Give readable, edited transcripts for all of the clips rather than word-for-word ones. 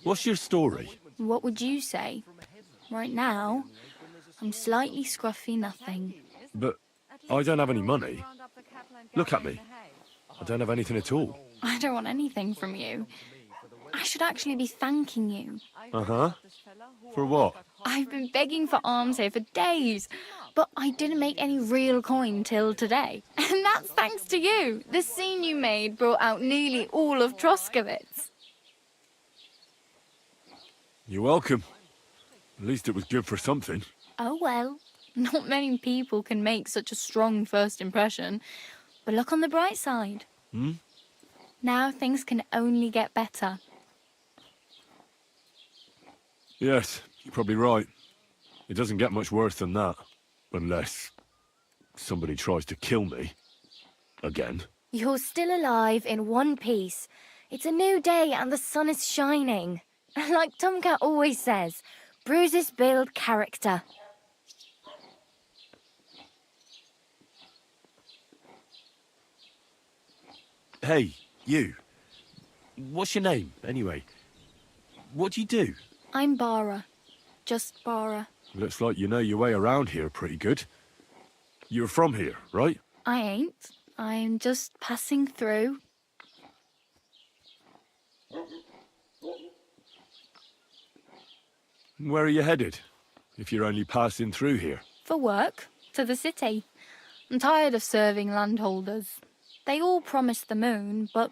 What's your story? What would you say? Right now, I'm slightly scruffy nothing. But I don't have any money. Look at me. I don't have anything at all. I don't want anything from you. I should actually be thanking you. Uh-huh. For what? I've been begging for alms here for days, but I didn't make any real coin till today. And that's thanks to you. The scene you made brought out nearly all of Troskowitz. You're welcome. At least it was good for something. Oh well, not many people can make such a strong first impression. But look on the bright side. Hmm? Now things can only get better. Yes, you're probably right. It doesn't get much worse than that. Unless somebody tries to kill me. Again. You're still alive in one piece. It's a new day and the sun is shining. Like Tomcat always says, bruises build character. Hey, you. What's your name, anyway? What do you do? I'm Bara. Just Bara. Looks like you know your way around here pretty good. You're from here, right? I ain't. I'm just passing through. Where are you headed? If you're only passing through here. For work. To the city. I'm tired of serving landholders. They all promise the moon, but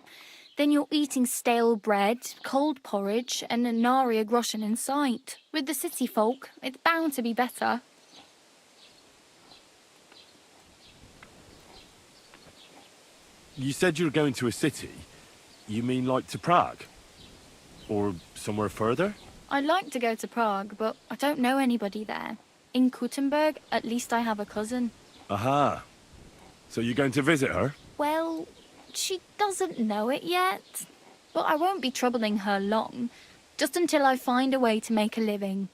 then you're eating stale bread, cold porridge, and a nary a groschen in sight. With the city folk, it's bound to be better. You said you were going to a city. You mean like to Prague? Or somewhere further? I'd like to go to Prague, but I don't know anybody there. In Kuttenberg, at least I have a cousin. Aha. So you're going to visit her? Well, she doesn't know it yet. But I won't be troubling her long, just until I find a way to make a living.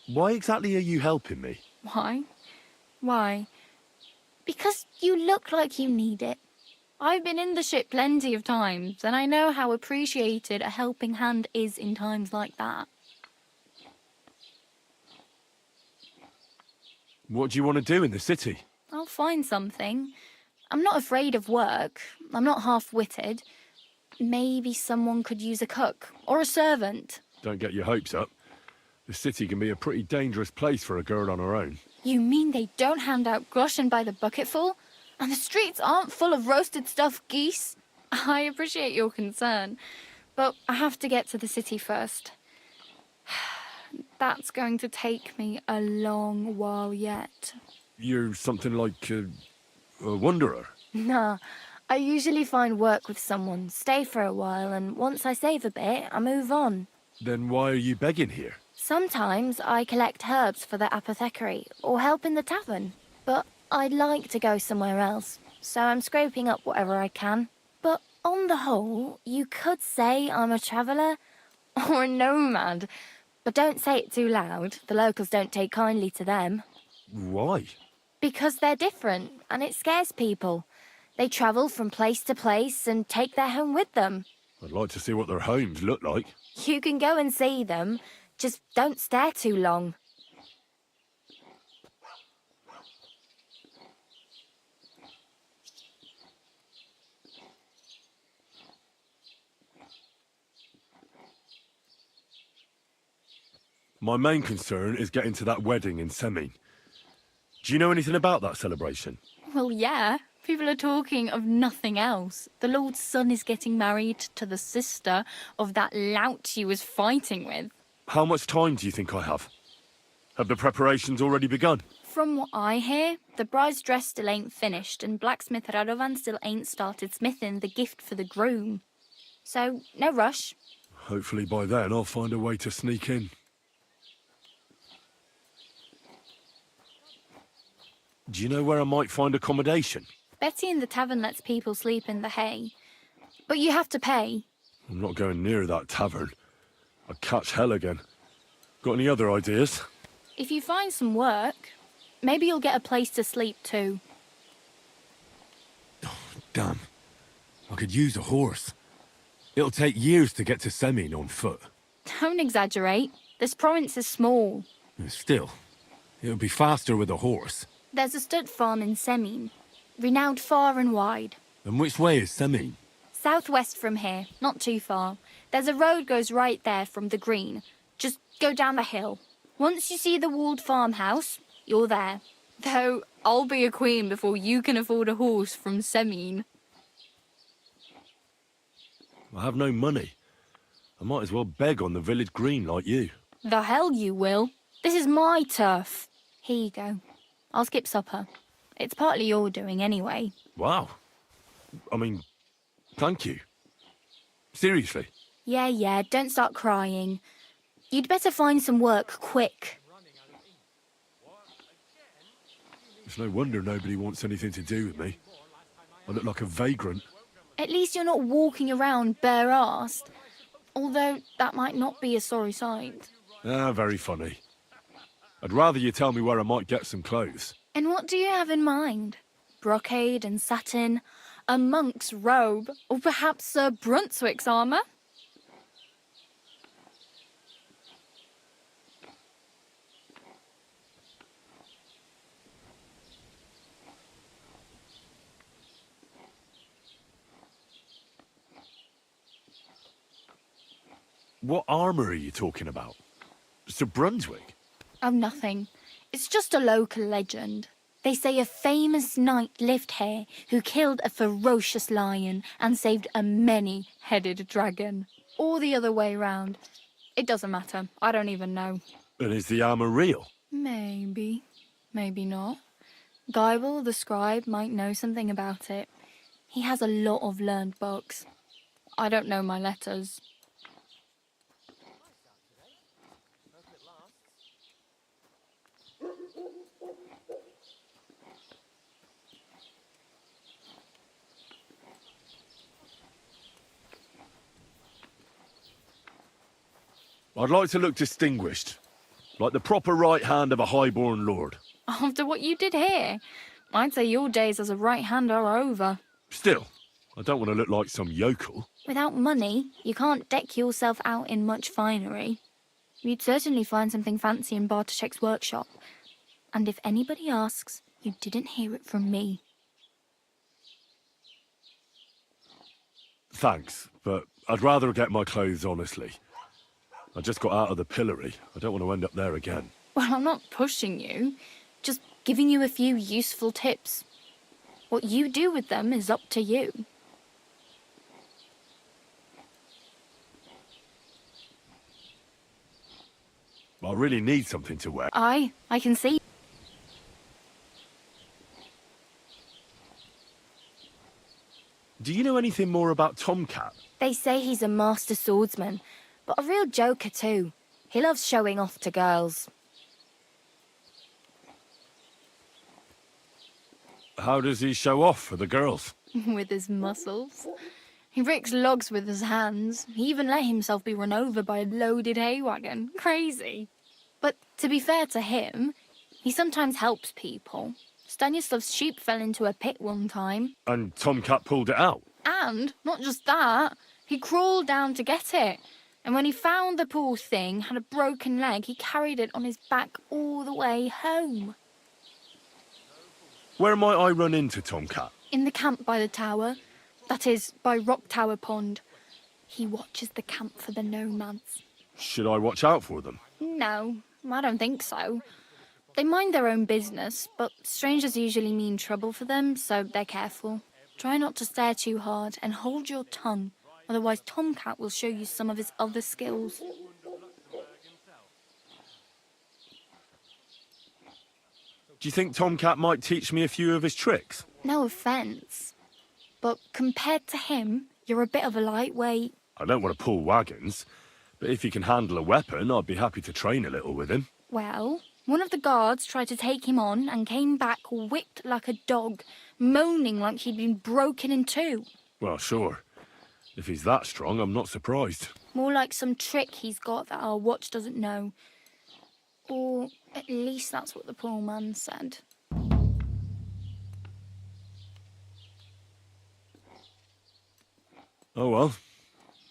Why exactly are you helping me? Why? Why? Because you look like you need it. I've been in the ship plenty of times, and I know how appreciated a helping hand is in times like that. What do you want to do in the city? I'll find something. I'm not afraid of work. I'm not half-witted. Maybe someone could use a cook or a servant. Don't get your hopes up. The city can be a pretty dangerous place for a girl on her own. You mean they don't hand out groschen by the bucketful? And the streets aren't full of roasted stuffed geese? I appreciate your concern, but I have to get to the city first. That's going to take me a long while yet. You're something like a wanderer? Nah, I usually find work with someone, stay for a while, and once I save a bit, I move on. Then why are you begging here? Sometimes I collect herbs for the apothecary or help in the tavern, but I'd like to go somewhere else, so I'm scraping up whatever I can. But on the whole, you could say I'm a traveller or a nomad, but don't say it too loud. The locals don't take kindly to them. Why? Because they're different, and it scares people. They travel from place to place and take their home with them. I'd like to see what their homes look like. You can go and see them, just don't stare too long. My main concern is getting to that wedding in Semin. Do you know anything about that celebration? Well, yeah. People are talking of nothing else. The Lord's son is getting married to the sister of that lout he was fighting with. How much time do you think I have? Have the preparations already begun? From what I hear, the bride's dress still ain't finished, and blacksmith Radovan still ain't started smithing the gift for the groom. So, no rush. Hopefully by then I'll find a way to sneak in. Do you know where I might find accommodation? Betty in the tavern lets people sleep in the hay. But you have to pay. I'm not going near that tavern. I'd catch hell again. Got any other ideas? If you find some work, maybe you'll get a place to sleep too. Oh, damn. I could use a horse. It'll take years to get to Semien on foot. Don't exaggerate. This province is small. Still, it'll be faster with a horse. There's a stud farm in Semien, renowned far and wide. And which way is Semien? Southwest from here, not too far. There's a road goes right there from the green. Just go down the hill. Once you see the walled farmhouse, you're there. Though, I'll be a queen before you can afford a horse from Semien. I have no money. I might as well beg on the village green like you. The hell you will. This is my turf. Here you go. I'll skip supper. It's partly your doing anyway. Wow. I mean, thank you. Seriously. Yeah, don't start crying. You'd better find some work quick. It's no wonder nobody wants anything to do with me. I look like a vagrant. At least you're not walking around bare-assed. Although that might not be a sorry sight. Ah, very funny. I'd rather you tell me where I might get some clothes. And what do you have in mind? Brocade and satin? A monk's robe? Or perhaps Sir Brunswick's armour? What armour are you talking about? Sir Brunswick? Oh, nothing. It's just a local legend. They say a famous knight lived here who killed a ferocious lion and saved a many-headed dragon. Or the other way round. It doesn't matter. I don't even know. And is the armour real? Maybe. Maybe not. Geibel, the scribe, might know something about it. He has a lot of learned books. I don't know my letters. I'd like to look distinguished. Like the proper right hand of a highborn lord. After what you did here, I'd say your days as a right hand are over. Still, I don't want to look like some yokel. Without money, you can't deck yourself out in much finery. You'd certainly find something fancy in Bartoszek's workshop. And if anybody asks, you didn't hear it from me. Thanks, but I'd rather get my clothes honestly. I just got out of the pillory. I don't want to end up there again. Well, I'm not pushing you, just giving you a few useful tips. What you do with them is up to you. I really need something to wear. I can see. Do you know anything more about Tomcat? They say he's a master swordsman, but a real joker too. He loves showing off to girls. How does he show off for the girls? With his muscles. He ricks logs with his hands. He even let himself be run over by a loaded hay wagon. Crazy. But to be fair to him, he sometimes helps people. Stanislav's sheep fell into a pit one time. And Tomcat pulled it out? And, not just that, he crawled down to get it. And when he found the poor thing had a broken leg, he carried it on his back all the way home. Where might I run into Tomcat? In the camp by the tower. That is, by Rock Tower Pond. He watches the camp for the nomads. Should I watch out for them? No, I don't think so. They mind their own business, but strangers usually mean trouble for them, so they're careful. Try not to stare too hard and hold your tongue, otherwise Tomcat will show you some of his other skills. Do you think Tomcat might teach me a few of his tricks? No offence, but compared to him, you're a bit of a lightweight. I don't want to pull wagons, but if he can handle a weapon, I'd be happy to train a little with him. Well, one of the guards tried to take him on and came back whipped like a dog, moaning like he'd been broken in two. Well, sure. If he's that strong, I'm not surprised. More like some trick he's got that our watch doesn't know. Or at least that's what the poor man said. Oh well.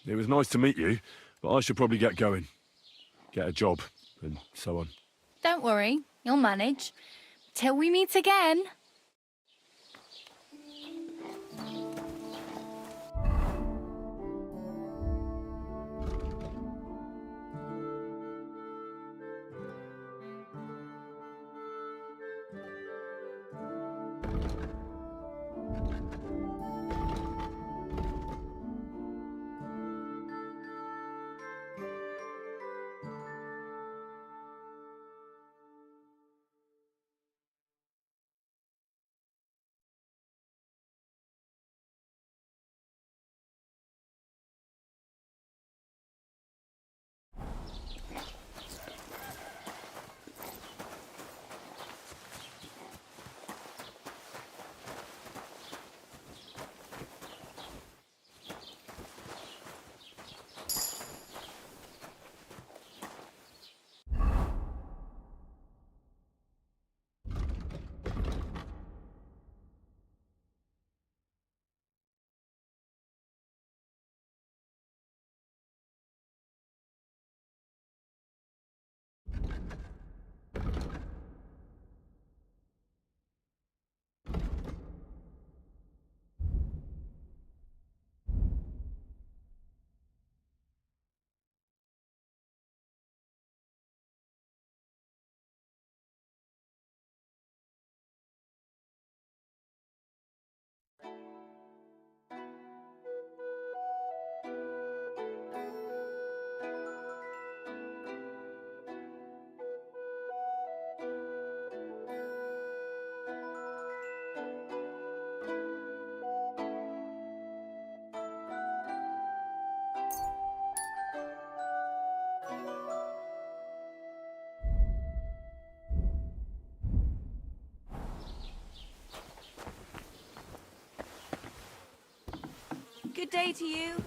It was nice to meet you, but I should probably get going. Get a job, and so on. Don't worry, you'll manage. Till we meet again. Good day to you.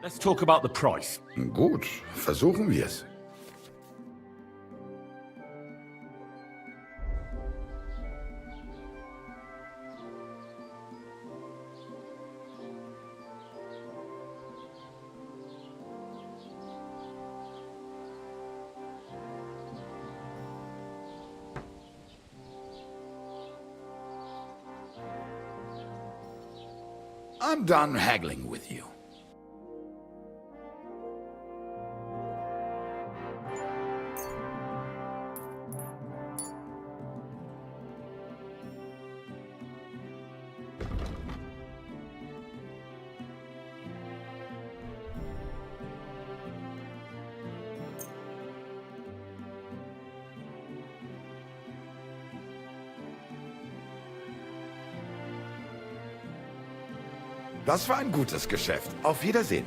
Let's talk about the price. Gut, versuchen wir es. I'm done haggling with you. Das war ein gutes Geschäft. Auf Wiedersehen.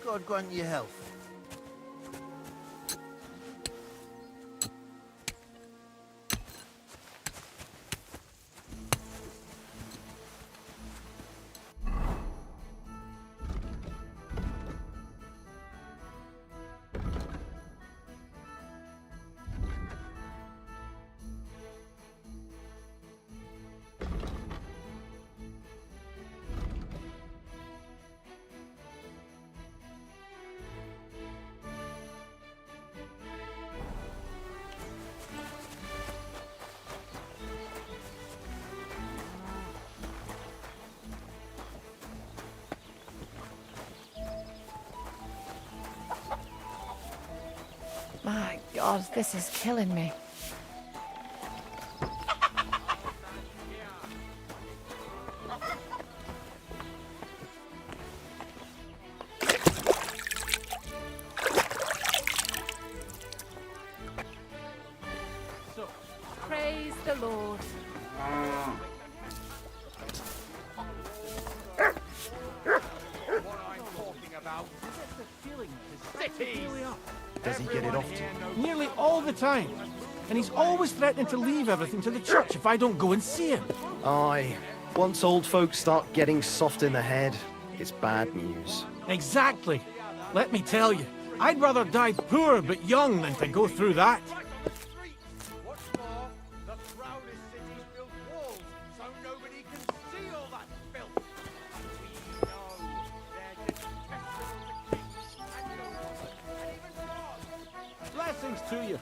God grant you health. My God, this is killing me. Praise the Lord. Does he get it often? Nearly all the time. And he's always threatening to leave everything to the church if I don't go and see him. Aye. Once old folks start getting soft in the head, it's bad news. Exactly. Let me tell you, I'd rather die poor but young than to go through that. Blessings to you.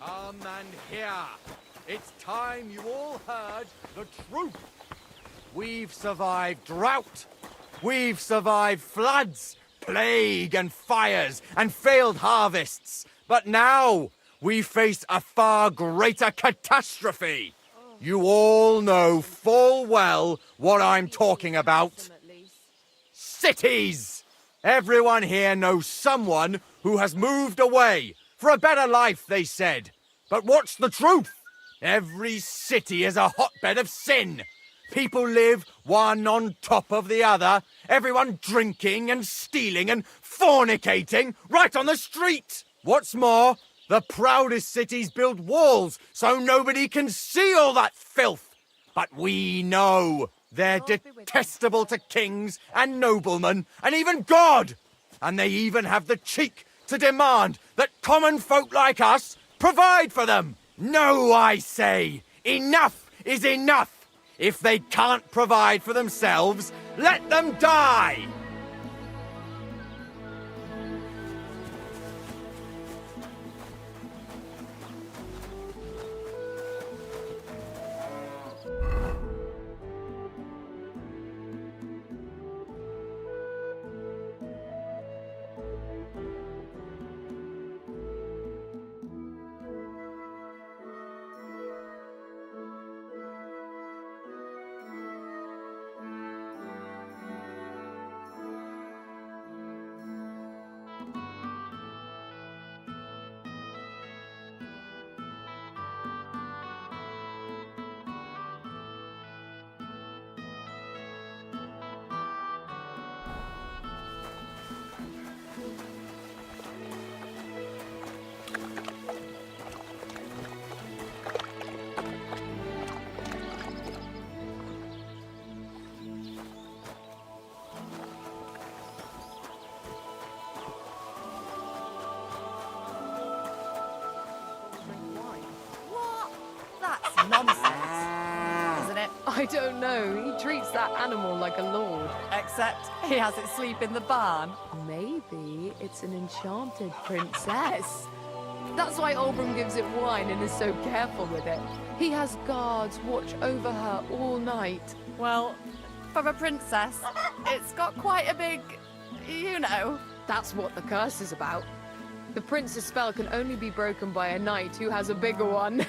Come and hear. It's time you all heard the truth. We've survived drought. We've survived floods, plague and fires and failed harvests. But now we face a far greater catastrophe. You all know full well what I'm talking about. Cities! Everyone here knows someone who has moved away for a better life, they said. But what's the truth? Every city is a hotbed of sin. People live one on top of the other, everyone drinking and stealing and fornicating right on the street. What's more, the proudest cities build walls so nobody can see all that filth. But we know they're detestable to kings and noblemen and even God. And they even have the cheek to demand that common folk like us provide for them. No, I say, enough is enough. If they can't provide for themselves, let them die! nonsense, isn't it? I don't know. He treats that animal like a lord. Except he has it sleep in the barn. Maybe it's an enchanted princess. That's why Oberon gives it wine and is so careful with it. He has guards watch over her all night. Well, for a princess, it's got quite a big, you know. That's what the curse is about. The prince's spell can only be broken by a knight who has a bigger one.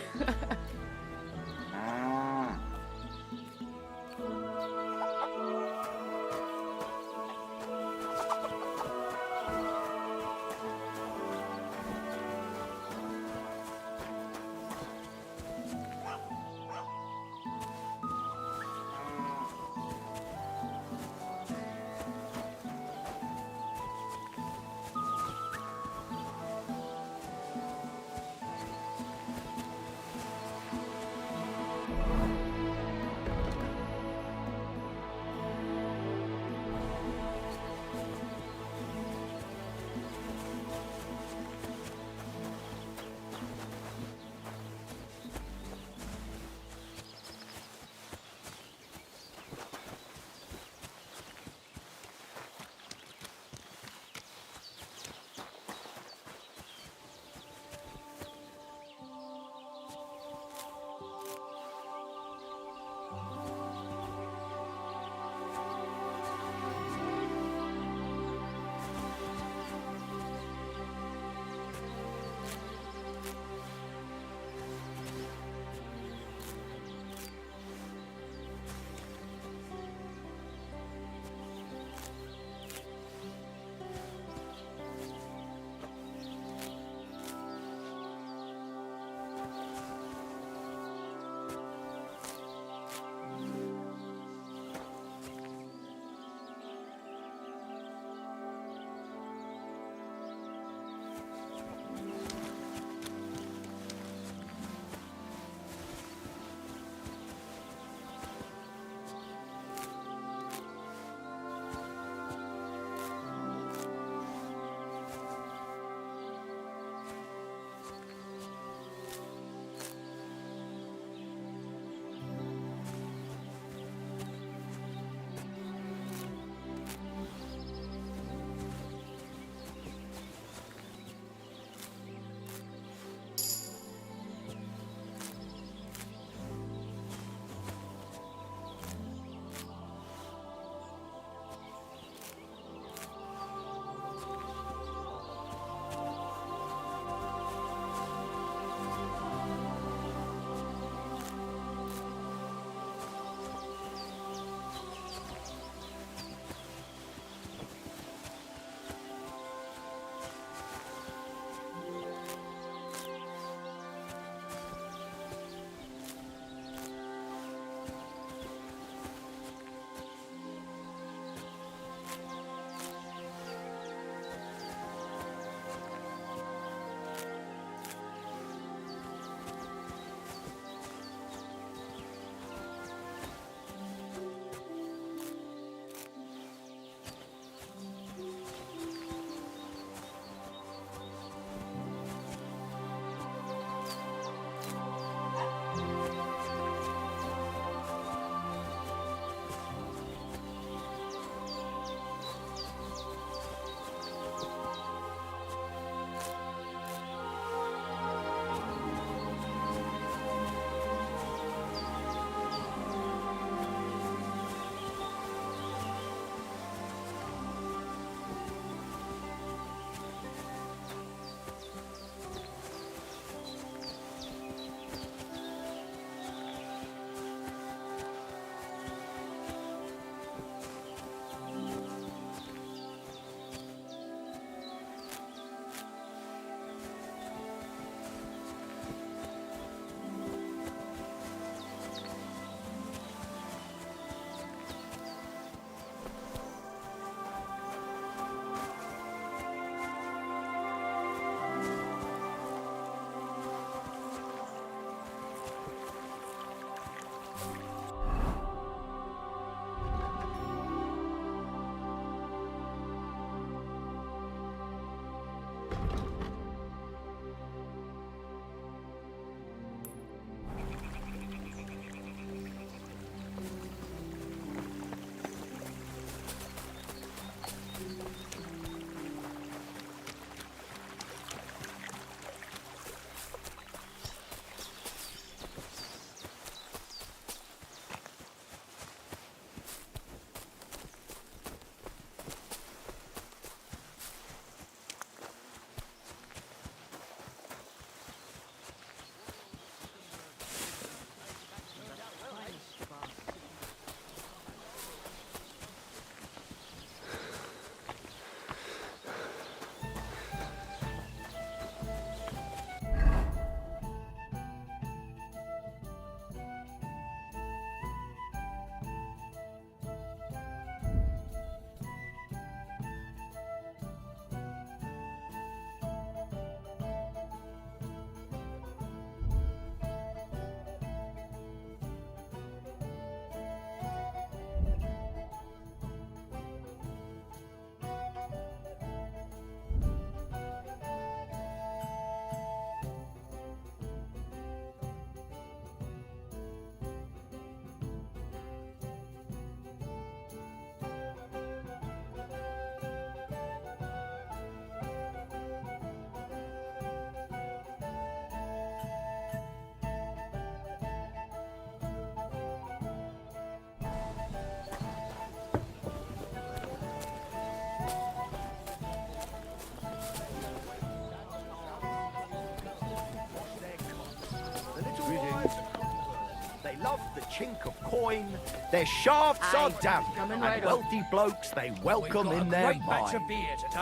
They love the chink of coin, their shafts are damp, coming and right up. wealthy blokes they welcome in their mind.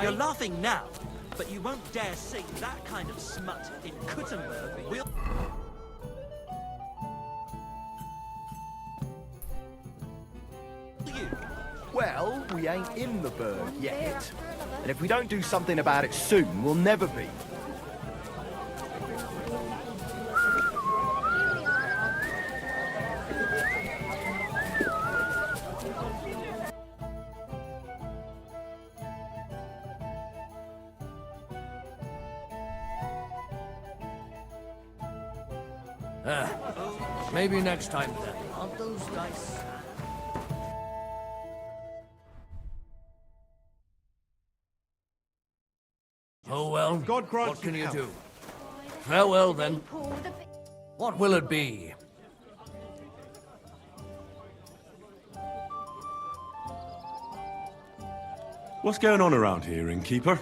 You're laughing now, but you won't dare sing that kind of smut in Kuttenberg, will you? Well, we ain't in the berg yet. And if we don't do something about it soon, we'll never be. Maybe next time then. Aren't those dice? Oh well, God grant what can you you health. do? Farewell then. What will it be? What's going on around here, innkeeper?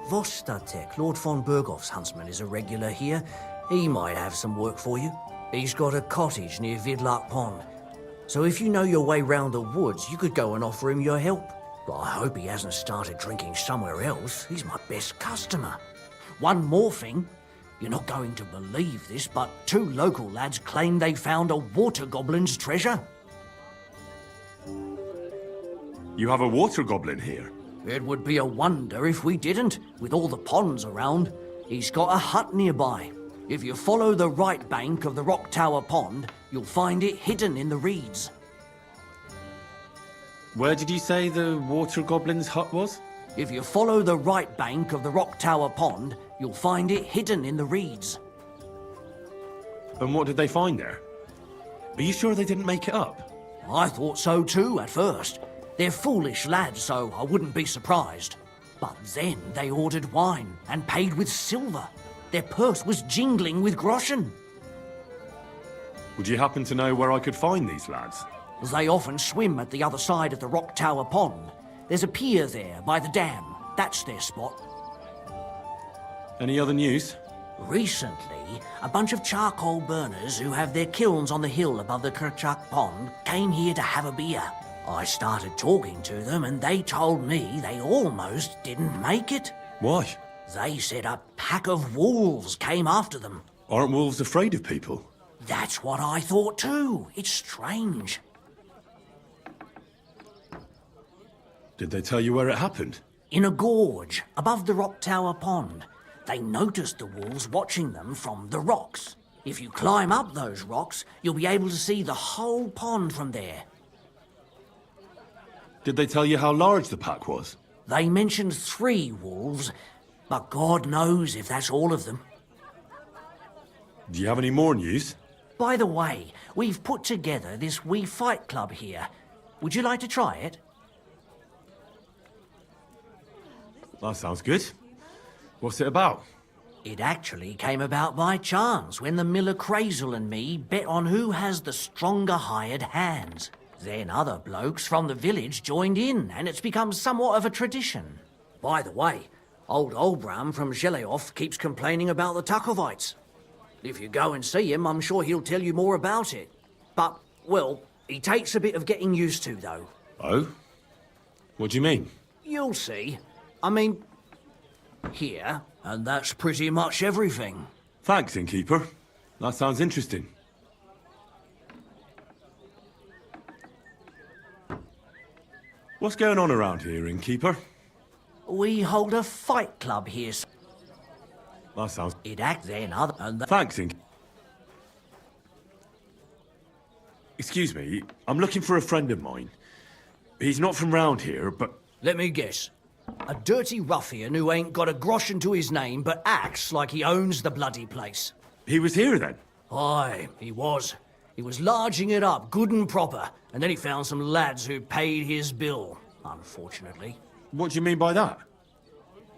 Vostatek, Lord von Berghoff's huntsman, is a regular here. He might have some work for you. He's got a cottage near Vidlark Pond. So if you know your way round the woods, you could go and offer him your help. But I hope he hasn't started drinking somewhere else. He's my best customer. One more thing. You're not going to believe this, but 2 local lads claim they found a water goblin's treasure. You have a water goblin here? It would be a wonder if we didn't, with all the ponds around. He's got a hut nearby. If you follow the right bank of the Rock Tower Pond, you'll find it hidden in the reeds. Where did you say the water goblin's hut was? If you follow the right bank of the Rock Tower Pond, you'll find it hidden in the reeds. And what did they find there? Are you sure they didn't make it up? I thought so too at first. They're foolish lads, so I wouldn't be surprised. But then they ordered wine and paid with silver. Their purse was jingling with groschen. Would you happen to know where I could find these lads? They often swim at the other side of the Rock Tower Pond. There's a pier there by the dam. That's their spot. Any other news? Recently, a bunch of charcoal burners who have their kilns on the hill above the Kerchak Pond came here to have a beer. I started talking to them and they told me they almost didn't make it. Why? They said a pack of wolves came after them. Aren't wolves afraid of people? That's what I thought too. It's strange. Did they tell you where it happened? In a gorge above the Rock Tower Pond. They noticed the wolves watching them from the rocks. If you climb up those rocks, you'll be able to see the whole pond from there. Did they tell you how large the pack was? They mentioned 3 wolves, but God knows if that's all of them. Do you have any more news? By the way, we've put together this wee fight club here. Would you like to try it? That sounds good. What's it about? It actually came about by chance when the miller Crazel and me bet on who has the stronger hired hands. Then other blokes from the village joined in, and it's become somewhat of a tradition. By the way, old Olbram from Желеев keeps complaining about the Takovites. If you go and see him, I'm sure he'll tell you more about it. But, well, he takes a bit of getting used to, though. Oh? What do you mean? You'll see. I mean, here, and that's pretty much everything. Thanks, innkeeper. That sounds interesting. What's going on around here, innkeeper? We hold a fight club here. That sounds... It acts then other... And Thanks, innkeeper. Excuse me, I'm looking for a friend of mine. He's not from round here, but... Let me guess. A dirty ruffian who ain't got a groschen to his name but acts like he owns the bloody place. He was here then? Aye, he was. He was larging it up, good and proper, and then he found some lads who paid his bill, unfortunately. What do you mean by that?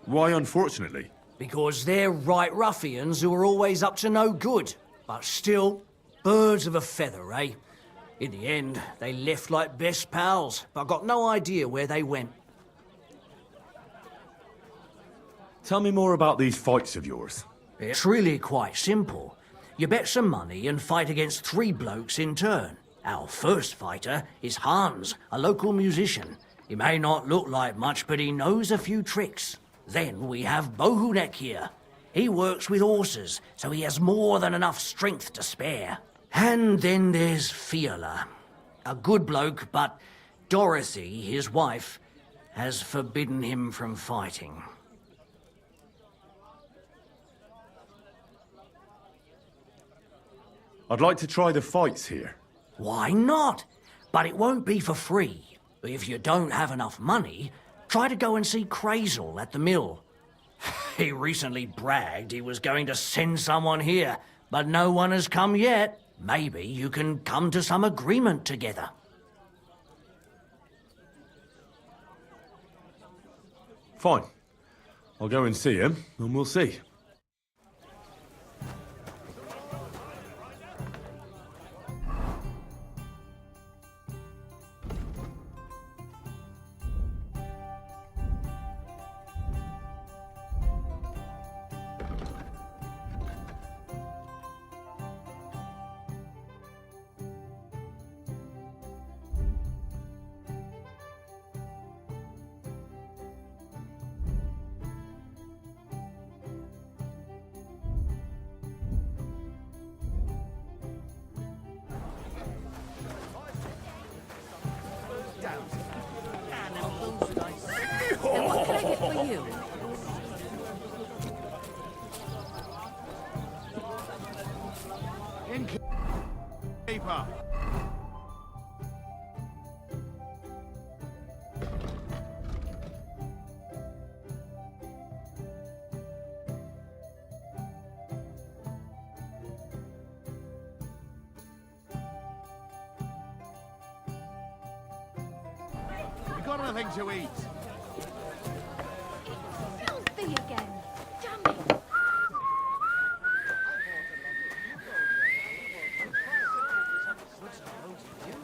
Why unfortunately? Because they're right ruffians who are always up to no good. But still, birds of a feather, eh? In the end, they left like best pals, but got no idea where they went. Tell me more about these fights of yours. It's really quite simple. You bet some money and fight against 3 blokes in turn. Our first fighter is Hans, a local musician. He may not look like much, but he knows a few tricks. Then we have Bohunek here. He works with horses, so he has more than enough strength to spare. And then there's Fiala. A good bloke, but Dorothy, his wife, has forbidden him from fighting. I'd like to try the fights here. Why not? But it won't be for free. If you don't have enough money, try to go and see Crazel at the mill. He recently bragged he was going to send someone here, but no one has come yet. Maybe you can come to some agreement together. Fine. I'll go and see him, and we'll see. And what can I get for you? Keeper. We got anything to eat? Filthy again. Damn it.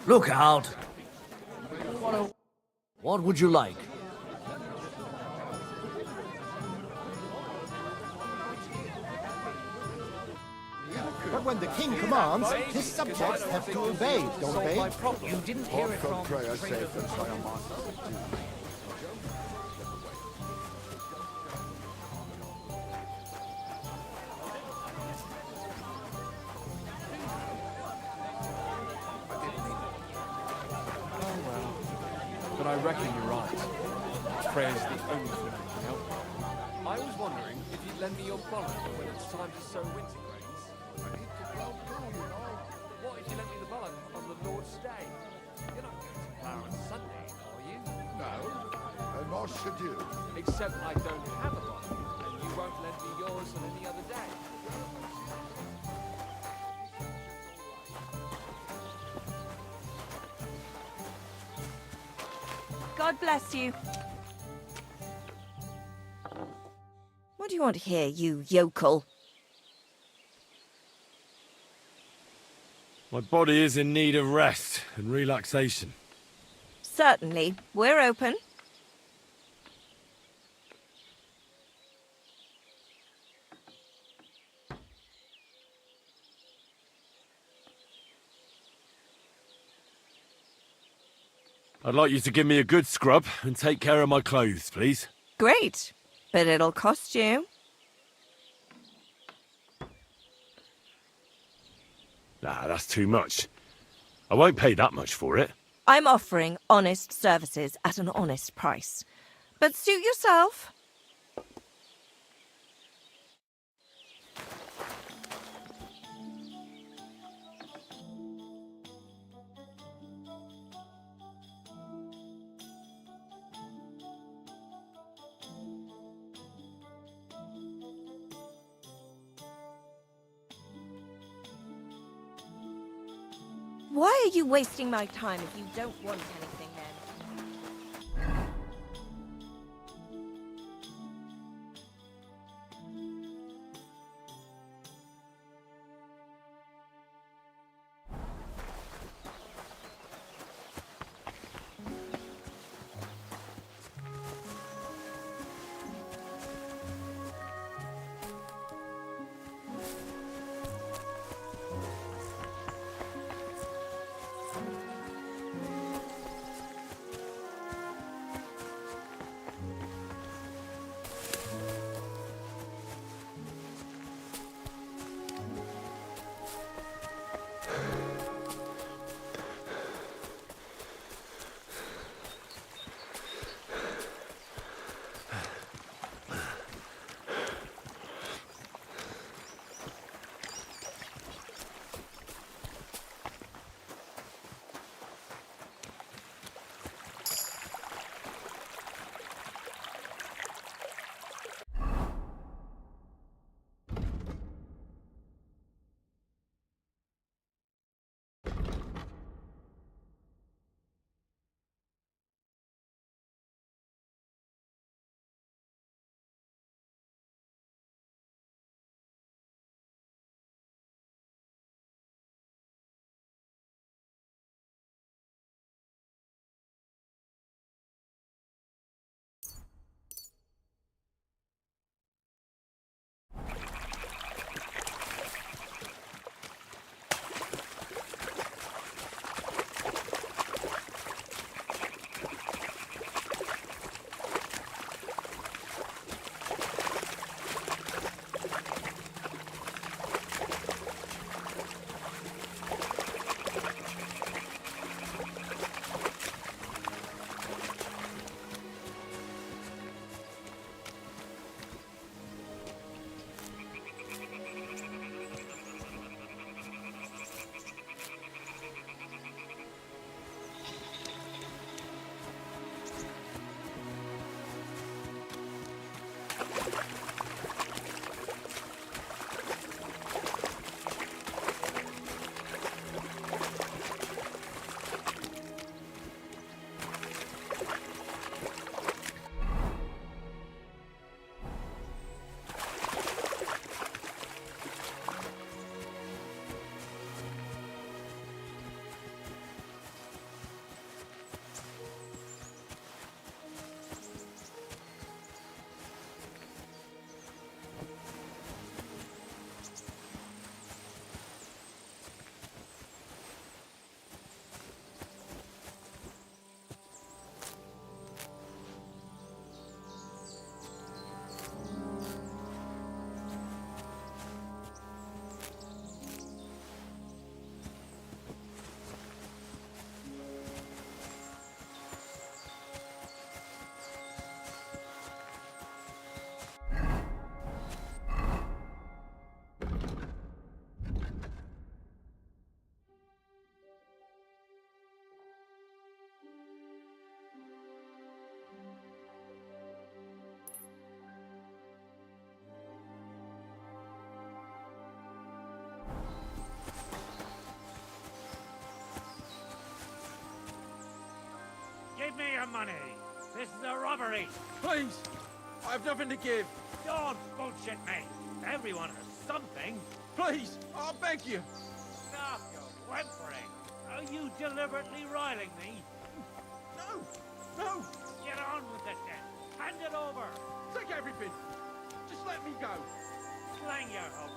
Look out! What would you like? But when the king commands, his subjects have to obey, don't they? You didn't hear it from... But I reckon you're right. Prayer's the only thing that can help. I was wondering if you'd lend me your bollock when it's time to sow winter grains. What if you lent me the bollock on the Lord's Day? You're not going to plough on Sunday, are you? No, and what should you? Except I don't have a bollock, and you won't lend me yours on any other day. God bless you. What do you want here, you yokel? My body is in need of rest and relaxation. Certainly. We're open. I'd like you to give me a good scrub and take care of my clothes, please. Great. But it'll cost you. Nah, that's too much. I won't pay that much for it. I'm offering honest services at an honest price. But suit yourself. Why are you wasting my time if you don't want anything then? money. This is a robbery. Please, I have nothing to give. Don't bullshit me. Everyone has something. Please, I beg you. Stop your whimpering. Are you deliberately riling me? No, no. Get on with it then. Hand it over. Take everything. Just let me go. Slang your hope.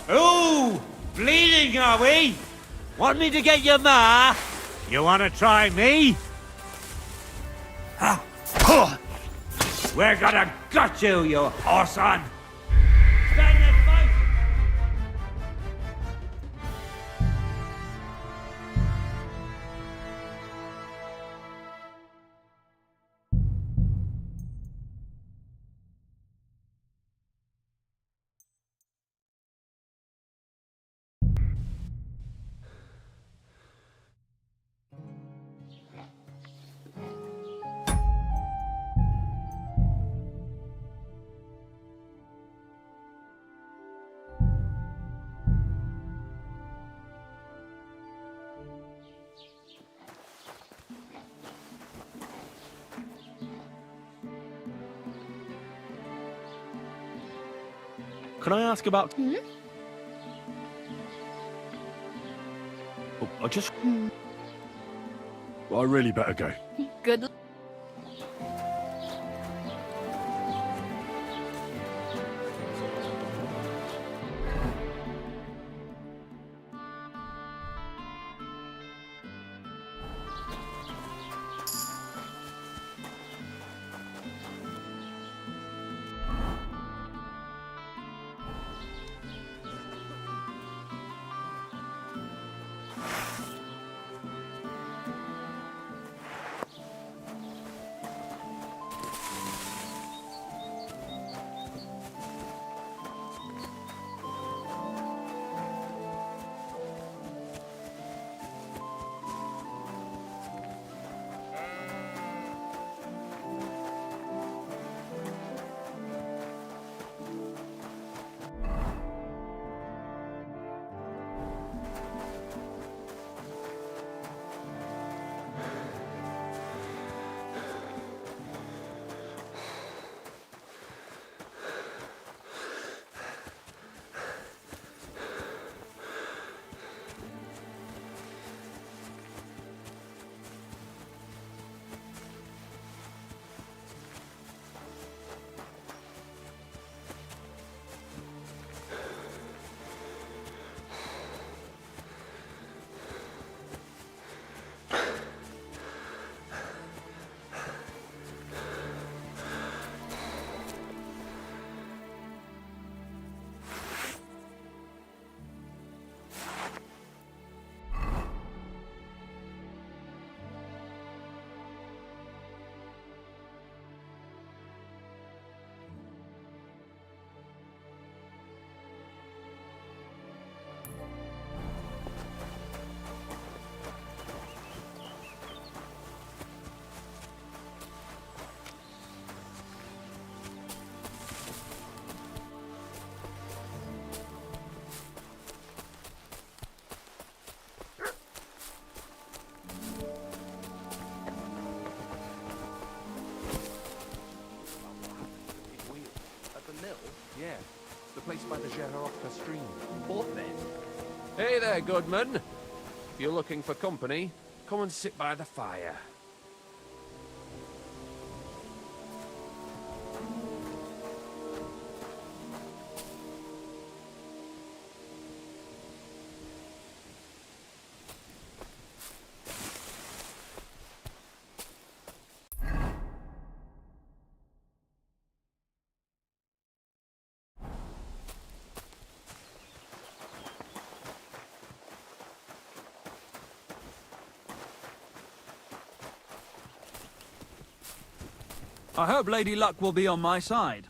Ooh, bleeding, are we? Want me to get your ma? You want to try me? We're gonna gut you, you horse-on! Stand and fight! Can I ask about... Oh, I just... Well, I really better go. Good luck. place by the Желеев stream. What then? Hey there, goodman. If you're looking for company, come and sit by the fire. I hope Lady Luck will be on my side.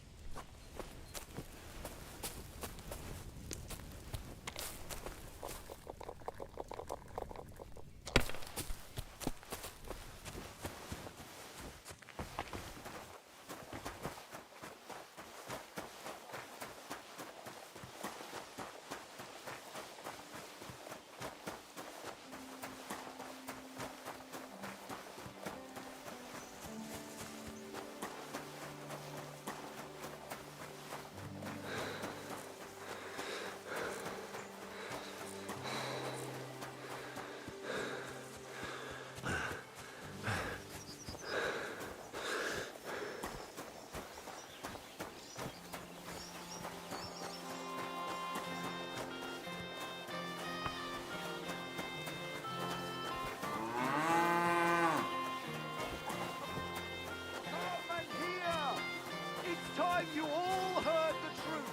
You all heard the truth.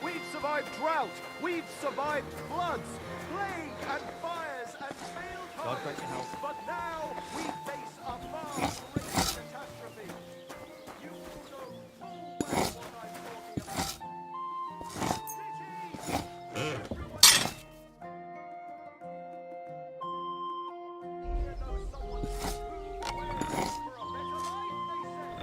We've survived drought, we've survived floods, plague and fires and failed harvests, but now we face a far greater catastrophe. You all know full well what I'm talking about. Here knows someone who wears for a better life, they say.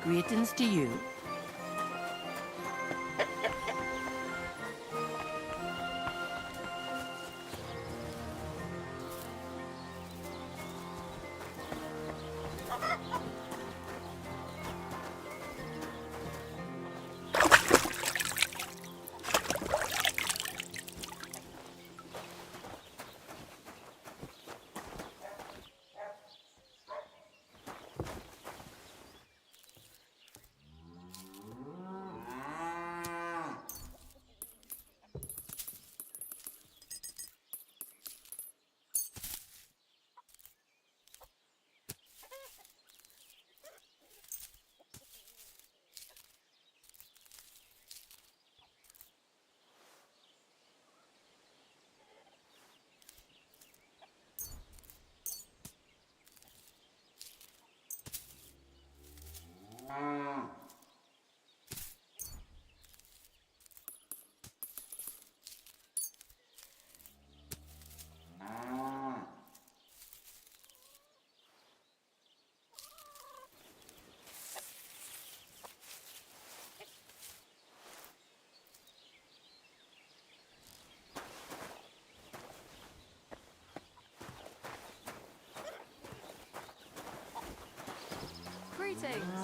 Greetings to you. Greetings.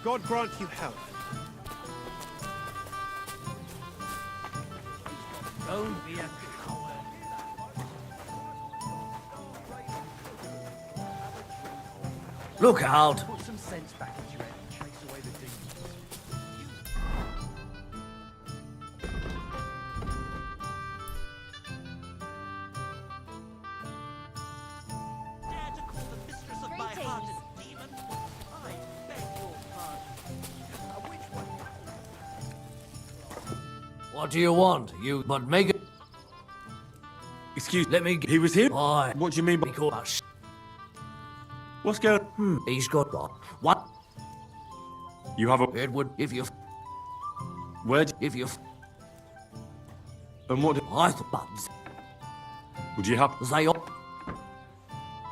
God grant you health. Don't be a coward. Look out! Put some sense back into your head and chase away the demons. Dare to call the mistress of my heart a demon? I beg your pardon. Which one? What do you want? You but make it. Excuse Let me. He was here? Why? What do you mean by... Because What's going... he's got what? You have a... Edward, if you Where... if you And what... I thought Would you have... they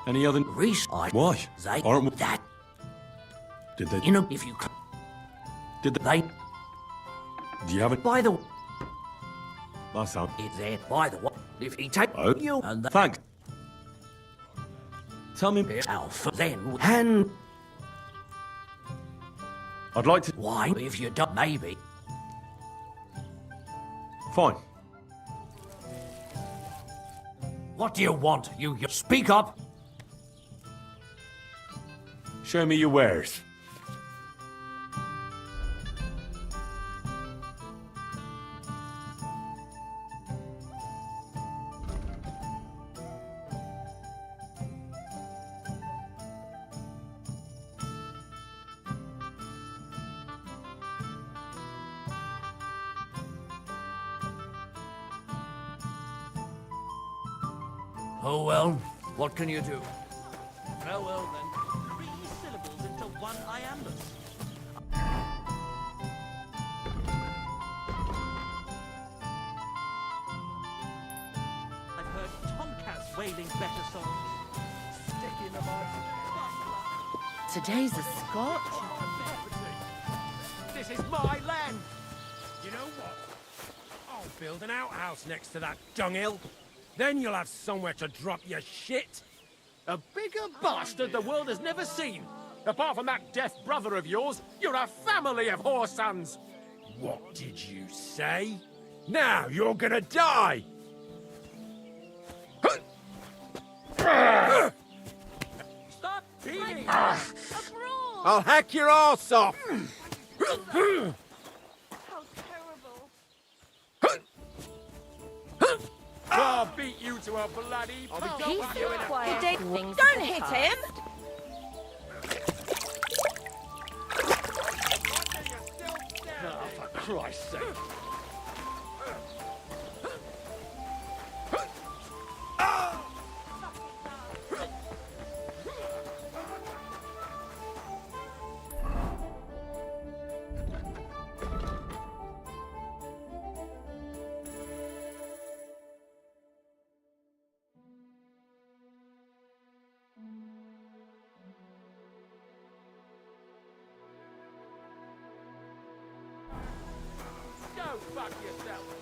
Any other... Reese, Why? they Aren't... that Did they... you know if you Did they... they Do you have it? by the That's how... it's there by the way if he take Oh. you and the Thanks. Tell me... alpha then and I'd like to... why if you don't maybe Fine. what do you want you speak up Show me your wares. oh well what can you do Farewell then. 3 syllables into one iambus. I've heard tomcats wailing better songs. Stick in the mud. Today's a Scotch. This is my land. You know what? I'll build an outhouse next to that dunghill. Then you'll have somewhere to drop your shit. A bigger bastard the world has never seen. Apart from that deaf brother of yours, you're a family of whoresons. What did you say? Now you're gonna die. Stop beating! I'll hack your arse off. How terrible. I'll beat you to a bloody pulp. He's quiet. Don't hit him! Oh, for Christ's sake. Go fuck yourself.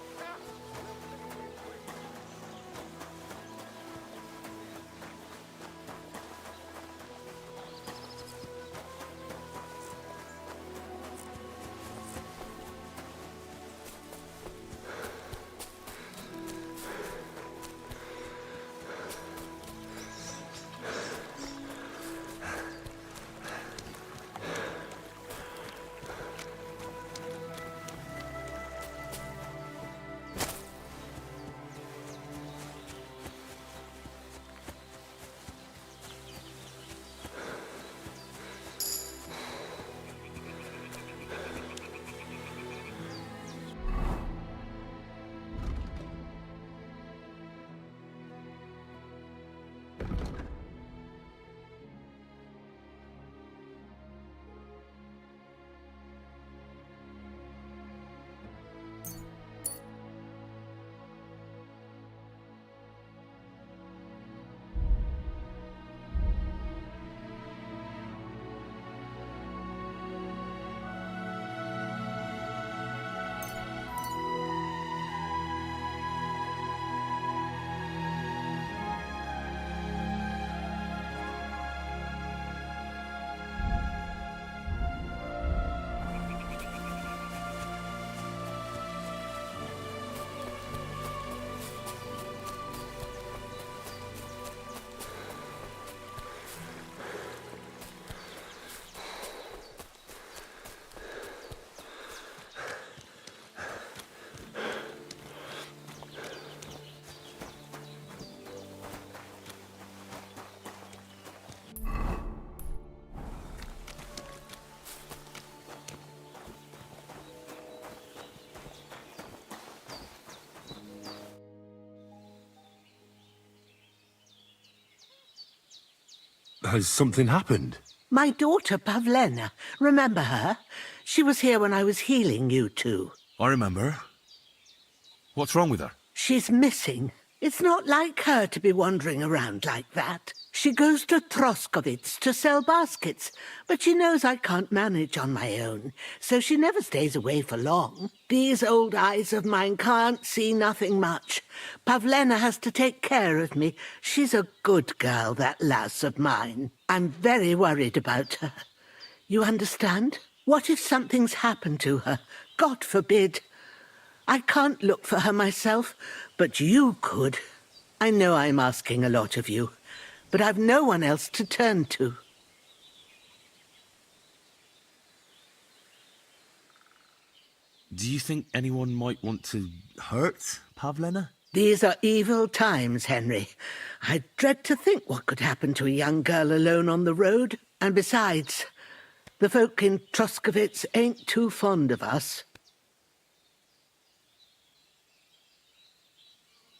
Has something happened? My daughter, Pavlena. Remember her? She was here when I was healing you two. I remember. What's wrong with her? She's missing. It's not like her to be wandering around like that. She goes to Troskovitz to sell baskets, but she knows I can't manage on my own, so she never stays away for long. These old eyes of mine can't see nothing much. Pavlena has to take care of me. She's a good girl, that lass of mine. I'm very worried about her. You understand? What if something's happened to her? God forbid. I can't look for her myself, but you could. I know I'm asking a lot of you, but I've no one else to turn to. Do you think anyone might want to hurt Pavlena? These are evil times, Henry. I dread to think what could happen to a young girl alone on the road. And besides, the folk in Troskovitz ain't too fond of us.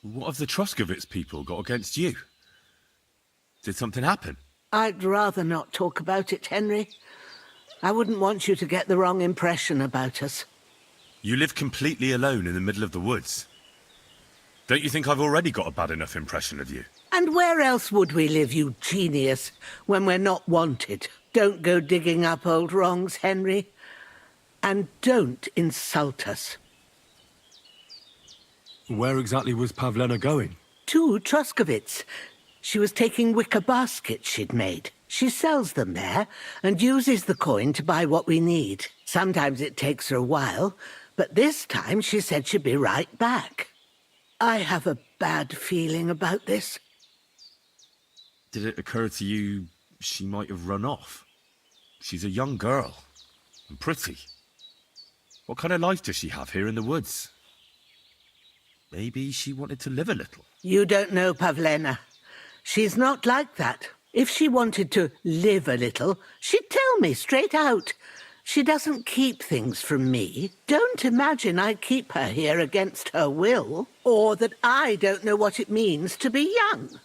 What have the Troskovitz people got against you? Did something happen? I'd rather not talk about it, Henry. I wouldn't want you to get the wrong impression about us. You live completely alone in the middle of the woods. Don't you think I've already got a bad enough impression of you? And where else would we live, you genius, when we're not wanted? Don't go digging up old wrongs, Henry. And don't insult us. Where exactly was Pavlena going? To Troskovitz. She was taking wicker baskets she'd made. She sells them there and uses the coin to buy what we need. Sometimes it takes her a while, but this time she said she'd be right back. I have a bad feeling about this. Did it occur to you she might have run off? She's a young girl and pretty. What kind of life does she have here in the woods? Maybe she wanted to live a little. You don't know Pavlena. She's not like that. If she wanted to live a little, she'd tell me straight out. She doesn't keep things from me. Don't imagine I keep her here against her will, or that I don't know what it means to be young.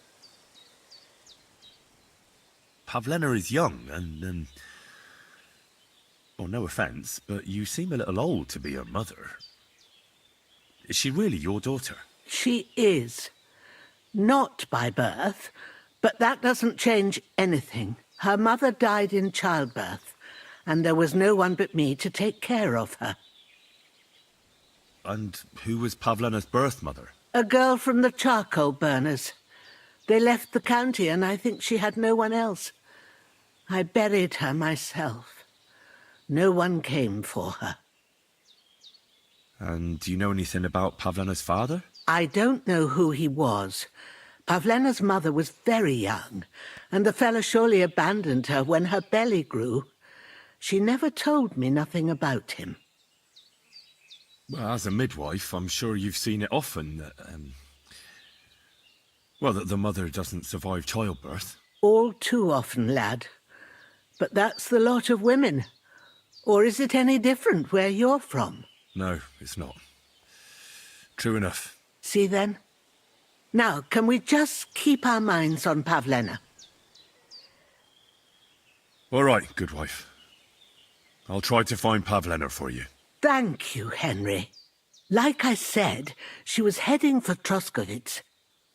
Pavlena is young, and, well, no offence, but you seem a little old to be her mother. Is she really your daughter? She is. Not by birth, but that doesn't change anything. Her mother died in childbirth, and there was no one but me to take care of her. And who was Pavlena's birth mother? A girl from the charcoal burners. They left the county, and I think she had no one else. I buried her myself. No one came for her. And do you know anything about Pavlena's father? I don't know who he was. Pavlena's mother was very young, and the fella surely abandoned her when her belly grew. She never told me nothing about him. Well, as a midwife, I'm sure you've seen it often that, well, that the mother doesn't survive childbirth. All too often, lad. But that's the lot of women. Or is it any different where you're from? No, it's not. True enough. See then? Now, can we just keep our minds on Pavlena? All right, good wife. I'll try to find Pavlena for you. Thank you, Henry. Like I said, she was heading for Troskovitz.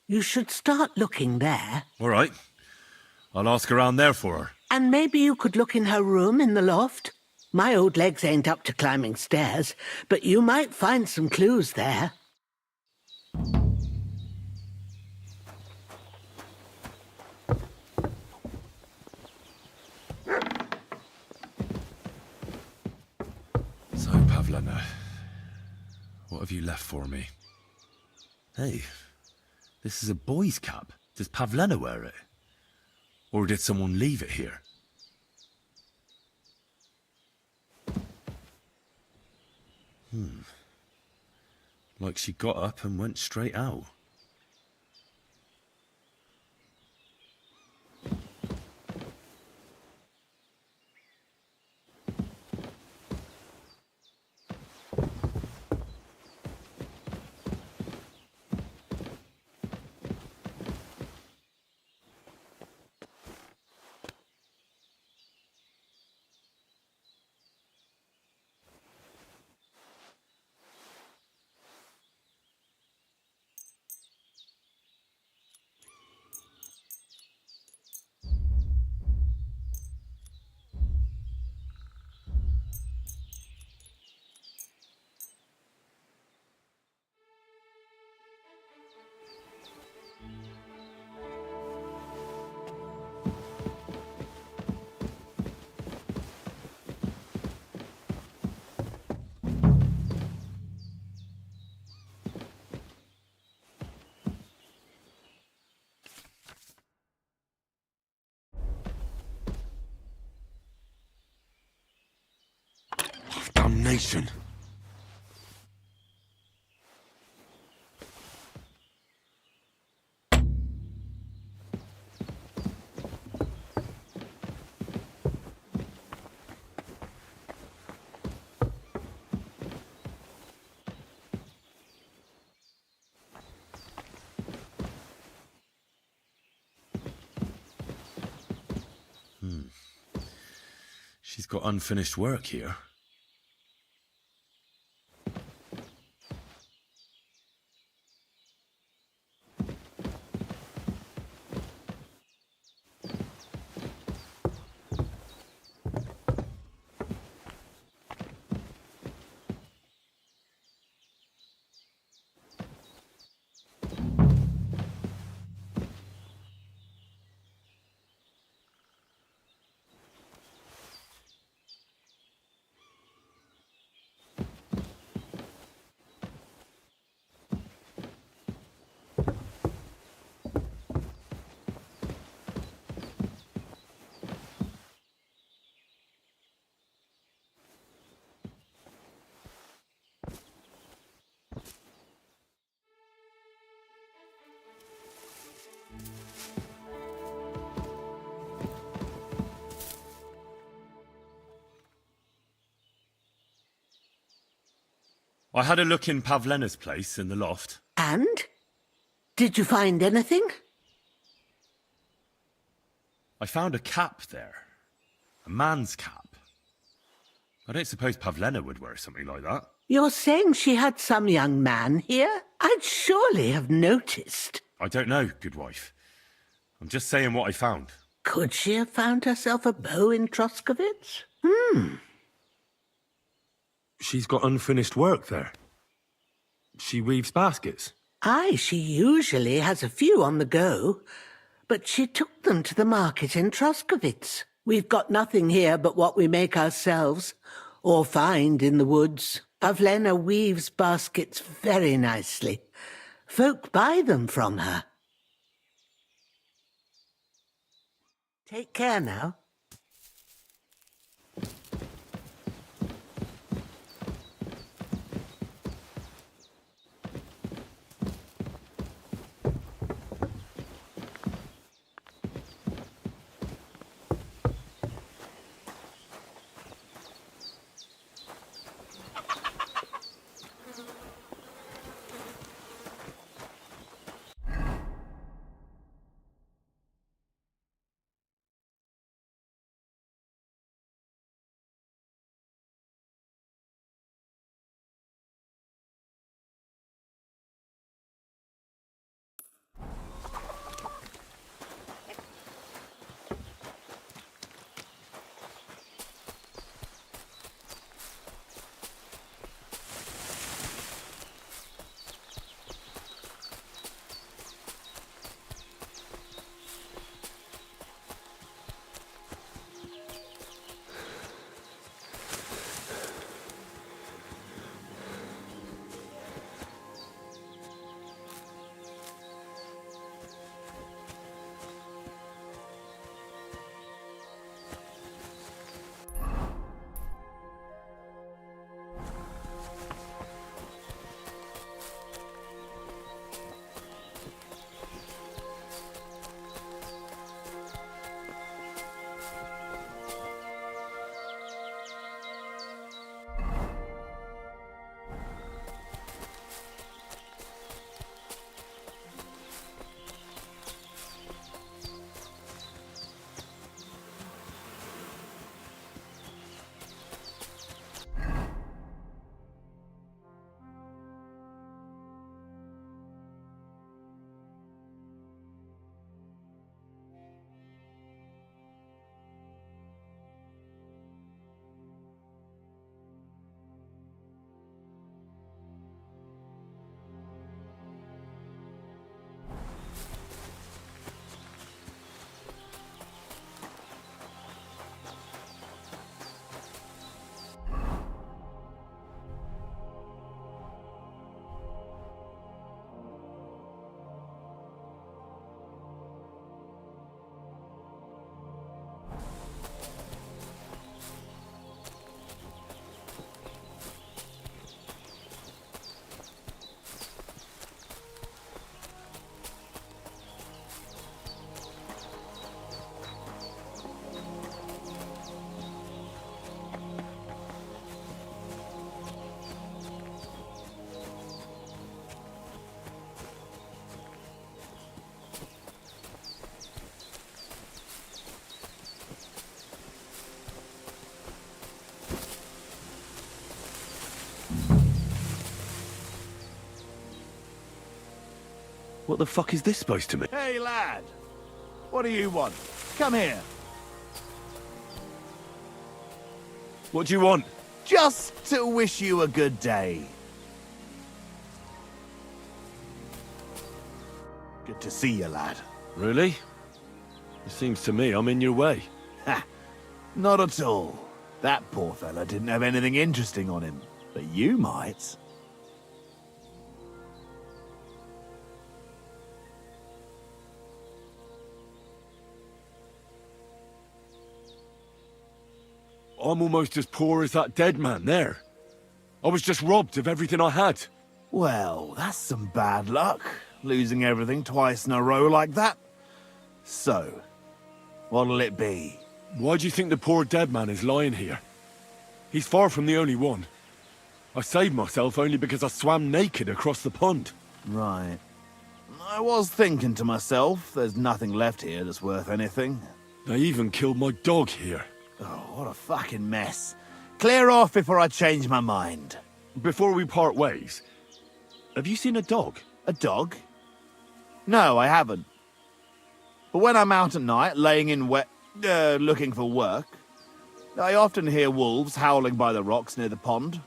You should start looking there. All right. I'll ask around there for her. And maybe you could look in her room in the loft. My old legs ain't up to climbing stairs, but you might find some clues there. So, Pavlena, what have you left for me? Hey, this is a boy's cap. Does Pavlena wear it? Or did someone leave it here? Like she got up and went straight out. Damnation! She's got unfinished work here. I had a look in Pavlena's place in the loft. And? Did you find anything? I found a cap there. A man's cap. I don't suppose Pavlena would wear something like that. You're saying she had some young man here? I'd surely have noticed. I don't know, good wife. I'm just saying what I found. Could she have found herself a beau in Troskovitz? She's got unfinished work there. She weaves baskets. Aye, she usually has a few on the go, but she took them to the market in Troskovitz. We've got nothing here but what we make ourselves, or find in the woods. Pavlena weaves baskets very nicely. Folk buy them from her. Take care now. What the fuck is this supposed to mean? Hey, lad. What do you want? Come here. What do you want? Just to wish you a good day. Good to see you, lad. Really? It seems to me I'm in your way. Ha! Not at all. That poor fella didn't have anything interesting on him. But you might. I'm almost as poor as that dead man there. I was just robbed of everything I had. Well, that's some bad luck, losing everything twice in a row like that. So, what'll it be? Why do you think the poor dead man is lying here? He's far from the only one. I saved myself only because I swam naked across the pond. Right. I was thinking to myself, there's nothing left here that's worth anything. They even killed my dog here. Oh, what a fucking mess. Clear off before I change my mind. Before we part ways, have you seen a dog? A dog? No, I haven't. But when I'm out at night, laying in looking for work, I often hear wolves howling by the rocks near the pond.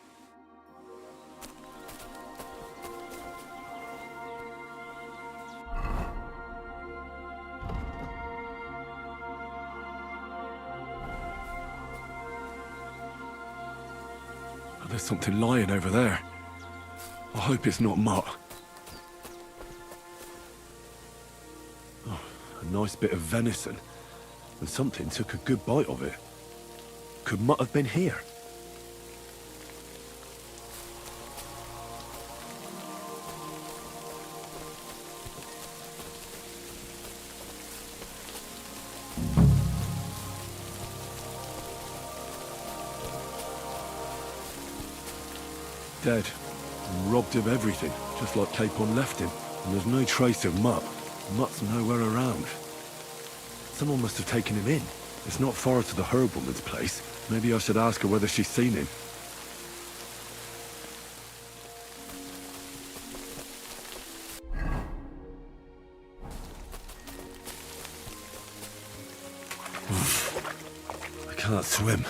Oh, there's something lying over there. I hope it's not mutt. Oh, a nice bit of venison. And something took a good bite of it. Could mutt have been here? Dead. And robbed of everything, just like Capon left him. And there's no trace of Mutt. Mutt's nowhere around. Someone must have taken him in. It's not far to the herb woman's place. Maybe I should ask her whether she's seen him. I can't swim.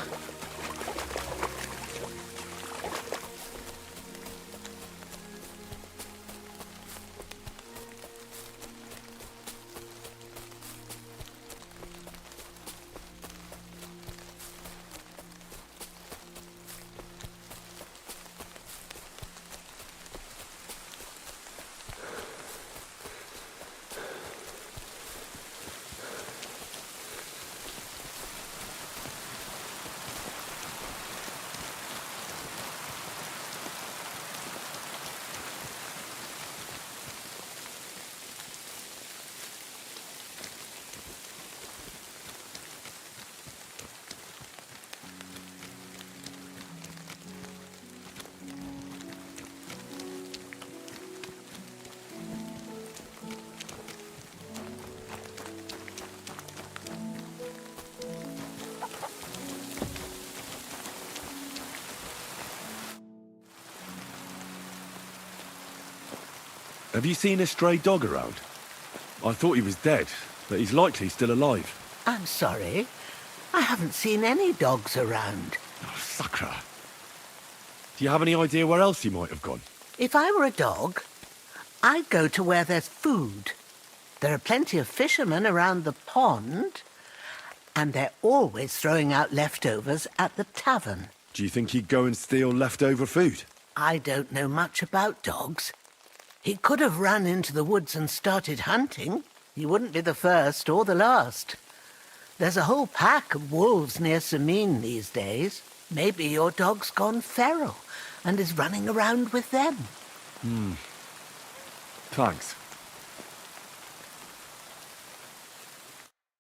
Have you seen a stray dog around? I thought he was dead, but he's likely still alive. I'm sorry. I haven't seen any dogs around. Oh, sucker. Do you have any idea where else he might have gone? If I were a dog, I'd go to where there's food. There are plenty of fishermen around the pond, and they're always throwing out leftovers at the tavern. Do you think he'd go and steal leftover food? I don't know much about dogs. He could have run into the woods and started hunting. He wouldn't be the first or the last. There's a whole pack of wolves near Samine these days. Maybe your dog's gone feral and is running around with them. Thanks.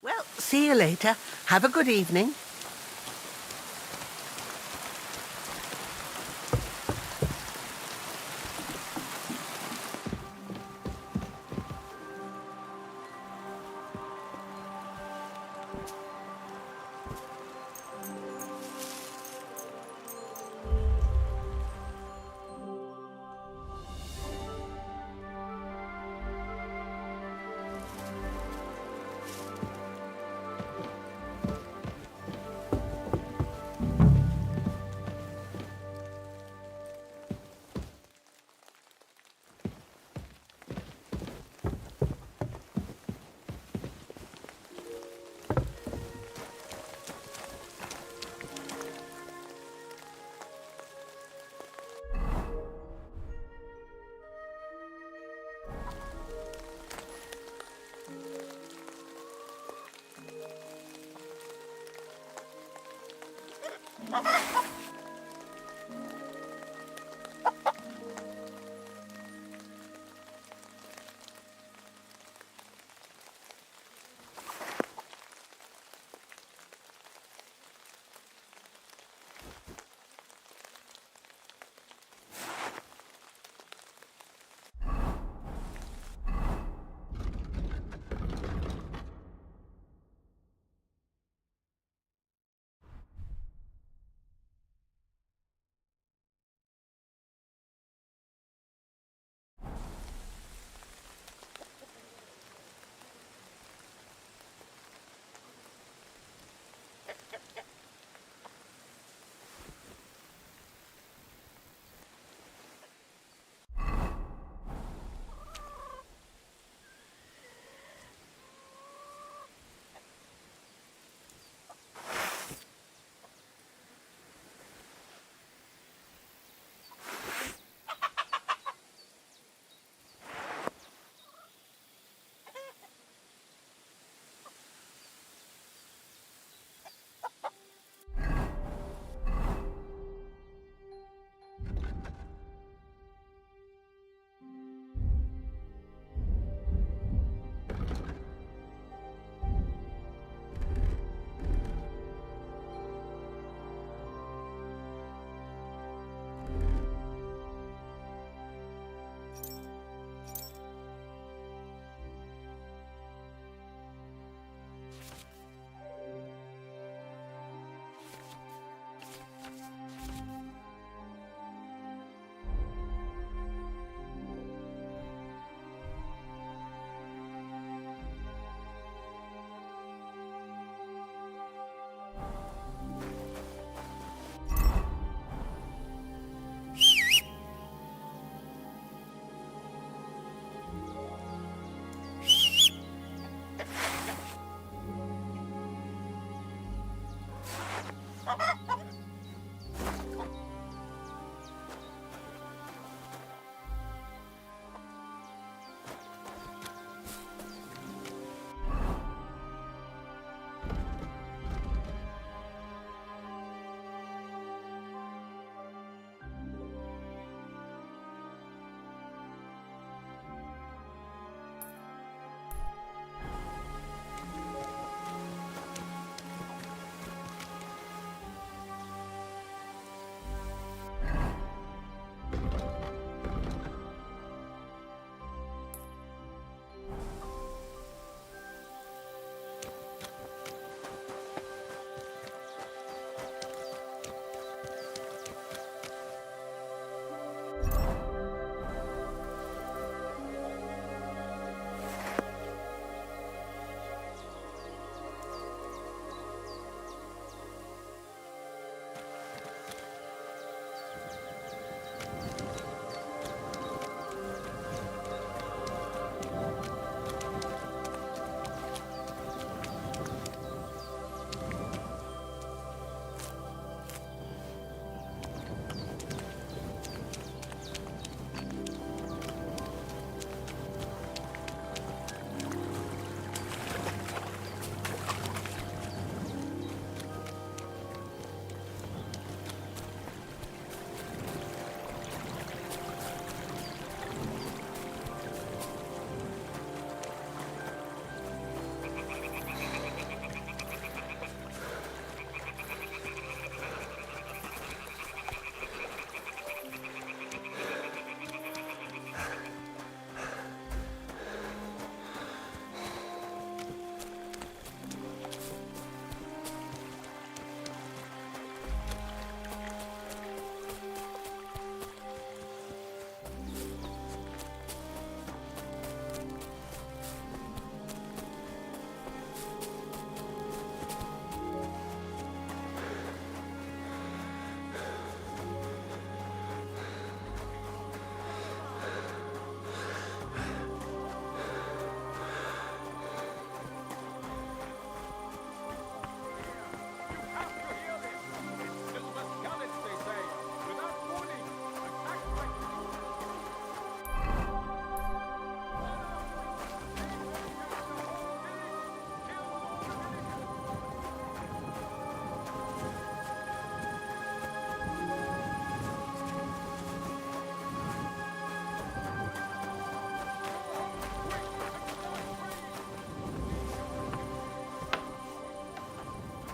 Well, see you later. Have a good evening.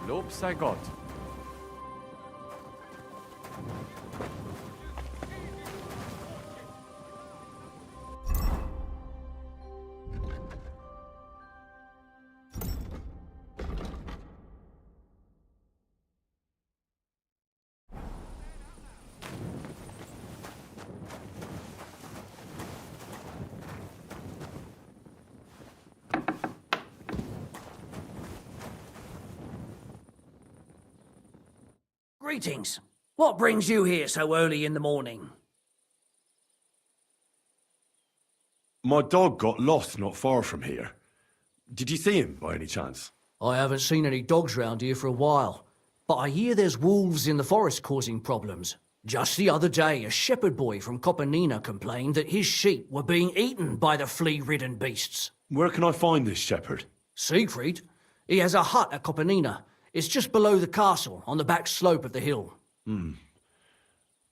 Lob sei Gott. Greetings. What brings you here so early in the morning? My dog got lost not far from here. Did you see him by any chance? I haven't seen any dogs round here for a while, but I hear there's wolves in the forest causing problems. Just the other day, a shepherd boy from Kopenina complained that his sheep were being eaten by the flea-ridden beasts. Where can I find this shepherd? Siegfried? He has a hut at Kopenina. It's just below the castle, on the back slope of the hill. And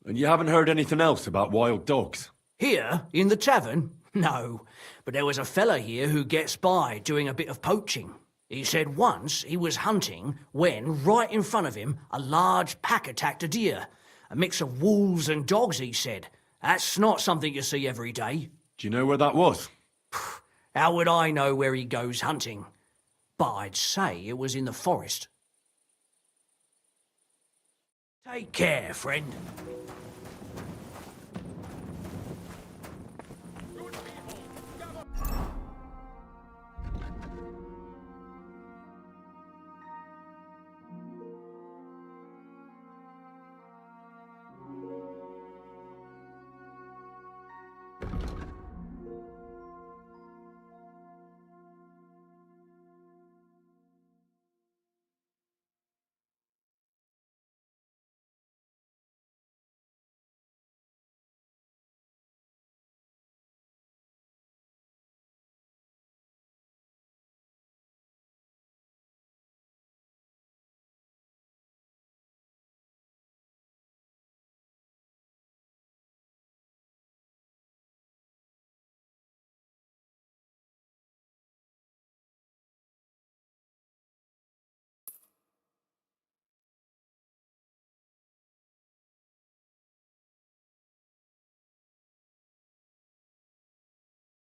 you haven't heard anything else about wild dogs? Here, in the tavern? No, but there was a fella here who gets by doing a bit of poaching. He said once he was hunting when, right in front of him, a large pack attacked a deer. A mix of wolves and dogs, he said. That's not something you see every day. Do you know where that was? How would I know where he goes hunting? But I'd say it was in the forest. Take care, friend.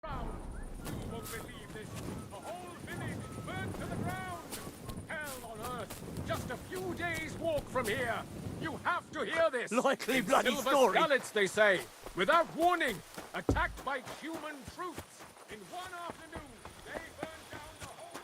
You won't believe this. The whole village burnt to the ground. Hell on earth. Just a few days' walk from here. You have to hear this. Likely It's bloody silver story. skallets, they say. Without warning, attacked by human troops. In one afternoon, they burned down the whole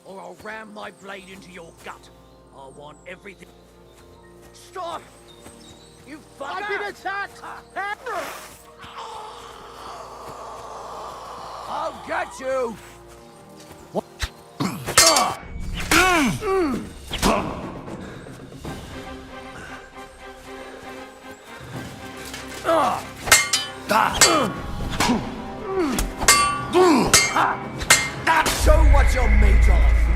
or I'll ram my blade into your gut. I want everything. Stop! You fucker! I've been attacked! I'll get you! Show what you're made of!